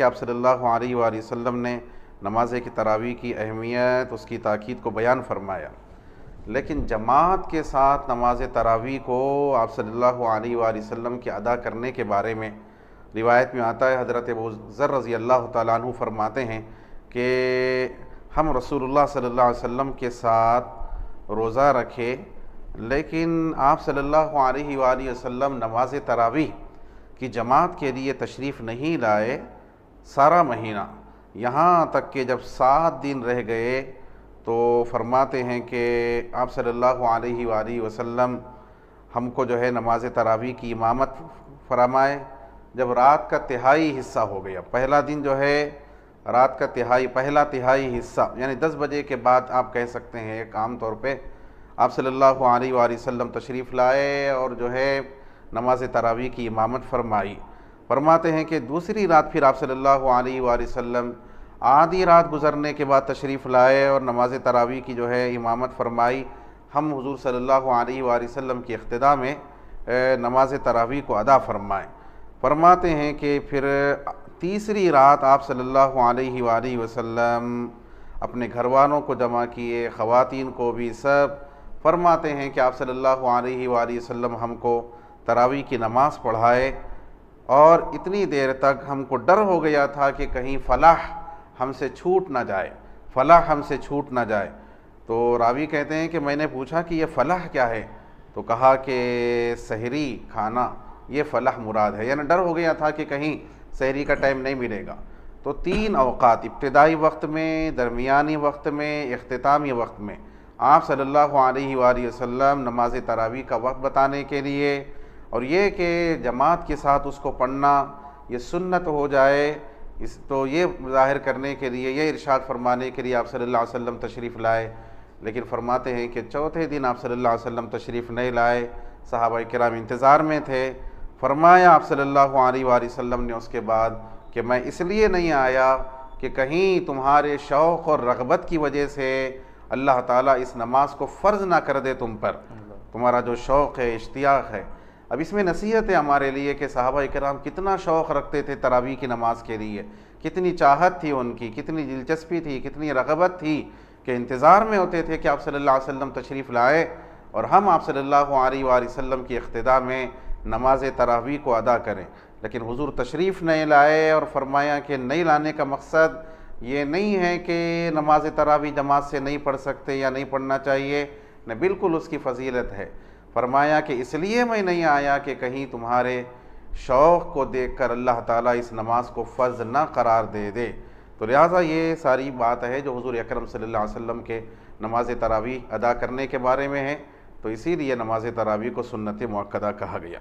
कि आप सल्लल्लाहु अलैहि वसल्लम ने नमाज की तरावी की अहमियत, उसकी ताकीद को बयान फरमाया, लेकिन जमात के साथ नमाज तरावी को आप सल्लल्लाहु अलैहि वसल्लम के अदा करने के बारे में रिवायत में आता है। हज़रत अबू ज़र रज़ी अल्लाह तआला अन्हु फरमाते हैं कि हम रसूलुल्लाह सल्लल्लाहु अलैहि वसल्लम के साथ रोज़ा रखे, लेकिन आप सल्लल्लाहु अलैहि वसल्लम नमाज तरावी की जमात के लिए तशरीफ़ नहीं लाए सारा महीना, यहाँ तक कि जब 7 दिन रह गए तो फरमाते हैं कि आप सल्लल्लाहु अलैहि वसल्लम हमको जो है नमाज तरावी की इमामत फरमाए। जब रात का तिहाई हिस्सा हो गया, पहला दिन जो है रात का पहला तिहाई हिस्सा यानी 10 बजे के बाद आप कह सकते हैं एक आम तौर पे आप सल्लल्लाहु अलैहि वसल्लम तशरीफ़ लाए और जो है नमाज तरावी की इमामत फरमाई। फरमाते हैं कि दूसरी रात फिर आप सल्लल्लाहु अलैहि वसल्लम आधी रात गुजरने के बाद तशरीफ़ लाए और नमाज तरावी की जो है इमामत फरमाई। हम हुज़ूर सल्लल्लाहु अलैहि वसल्लम की इक़्तिदा में नमाज तरावी को अदा फरमाएँ। फरमाते हैं कि फिर तीसरी रात आप सल्लल्लाहु अलैहि वसल्लम अपने घर वालों को जमा किए, ख़वातीन को भी सब। फरमाते हैं कि आप सल्लल्लाहु अलैहि वसल्लम हमको तरावी की नमाज़ पढ़ाए और इतनी देर तक हमको डर हो गया था कि कहीं फ़लाह हमसे छूट ना जाए, फ़लाह हमसे छूट ना जाए। तो रावी कहते हैं कि मैंने पूछा कि ये फ़लाह क्या है, तो कहा कि सहरी खाना, ये फ़लाह मुराद है। यानी डर हो गया था कि कहीं सहरी का टाइम नहीं मिलेगा। तो 3 अवकात, इब्तिदाई वक्त में, दरमियानी वक्त में, इख्तितामी वक्त में आप सल्लल्लाहु अलैहि वसल्लम नमाज तरावी का वक्त बताने के लिए और ये कि जमात के साथ उसको पढ़ना ये सुन्नत हो जाए, तो ये ज़ाहिर करने के लिए, ये इरशाद फरमाने के लिए आप सल्लल्लाहु अलैहि वसल्लम तशरीफ़ लाए। लेकिन फरमाते हैं कि चौथे दिन आप सल्लल्लाहु अलैहि वसल्लम तशरीफ़ नहीं लाए, सहाबा किराम इंतज़ार में थे। फरमाया आप सल्लल्लाहु अलैहि वसल्लम ने उसके बाद कि मैं इसलिए नहीं आया कि कहीं तुम्हारे शौक़ और रग़बत की वजह से अल्लाह ताला इस नमाज को फ़र्ज़ ना कर दे तुम पर, तुम्हारा जो शौक़ है, इश्तियाक़ है। अब इसमें नसीहत है हमारे लिए कि सहाबा किराम कितना शौक़ रखते थे तरावी की नमाज के लिए, कितनी चाहत थी उनकी, कितनी दिलचस्पी थी, कितनी रग़बत थी कि इंतज़ार में होते थे कि आप सल्लल्लाहु अलैहि वसल्लम तशरीफ़ लाए और हम आप सल्लल्लाहु अलैहि वसल्लम की इक़्तिदा में नमाज तरावी को अदा करें। लेकिन हुज़ूर तशरीफ़ नहीं लाए और फरमाया कि नहीं लाने का मकसद ये नहीं है कि नमाज तरावी जमात से नहीं पढ़ सकते या नहीं पढ़ना चाहिए, न, बिल्कुल उसकी फ़जीलत है। फरमाया कि इसलिए मैं नहीं आया कि कहीं तुम्हारे शौक़ को देखकर अल्लाह ताला इस नमाज को फ़र्ज़ ना करार दे दे। तो लिहाजा ये सारी बात है जो हुज़ूर अकरम सल्लल्लाहु अलैहि वसल्लम के नमाज तरावी अदा करने के बारे में है। तो इसीलिए नमाज तरावी को सुन्नत मुअक्कदा कहा गया।